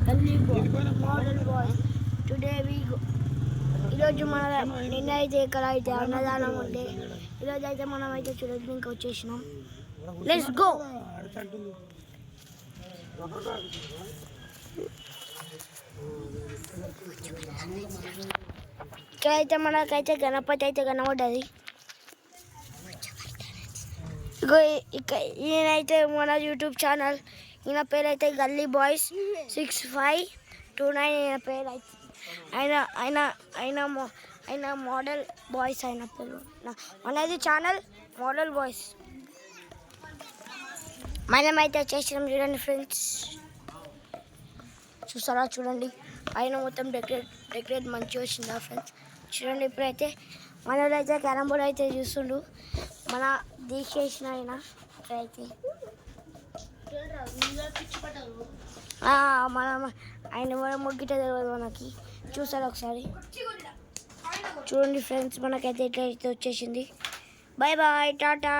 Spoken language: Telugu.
గల్లీ మోడల్ బాయ్. టుడే ఈరోజు మన నిన్న అయితే ఇక్కడ అయితే అన్నదానం ఉంటే ఈరోజు అయితే మనం అయితే చూడడానికి ఇంకా వచ్చేసినాం. Let's go. ఇక్కడైతే మనకైతే గణపతి అయితే కనబడ్డది. ఇగో ఈయనైతే మన యూట్యూబ్ ఛానల్, ఈయన పేరు అయితే గల్లీ బాయ్స్ 6529 ఈయన పేరు అయితే. ఆయన మోడల్ బాయ్స్ అయిన పేరు. మనది ఛానల్ మోడల్ బాయ్స్. మనమైతే చేసినాం చూడండి ఫ్రెండ్స్. చూసారా చూడండి, పైన మొత్తం డెకరేట్ మంచిగా వచ్చిందా ఫ్రెండ్స్. చూడండి ఇప్పుడైతే మనలో అయితే క్యారమ్ బోర్డ్ అయితే చూస్తుండు మన దీక్షేసిన ఆయన. ఇప్పుడైతే ఆయన మొగ్గిట తెలియదు మనకి. చూసారు ఒకసారి చూడండి ఫ్రెండ్స్, మనకైతే ఇట్లా అయితే వచ్చేసింది. Bye bye, Tata.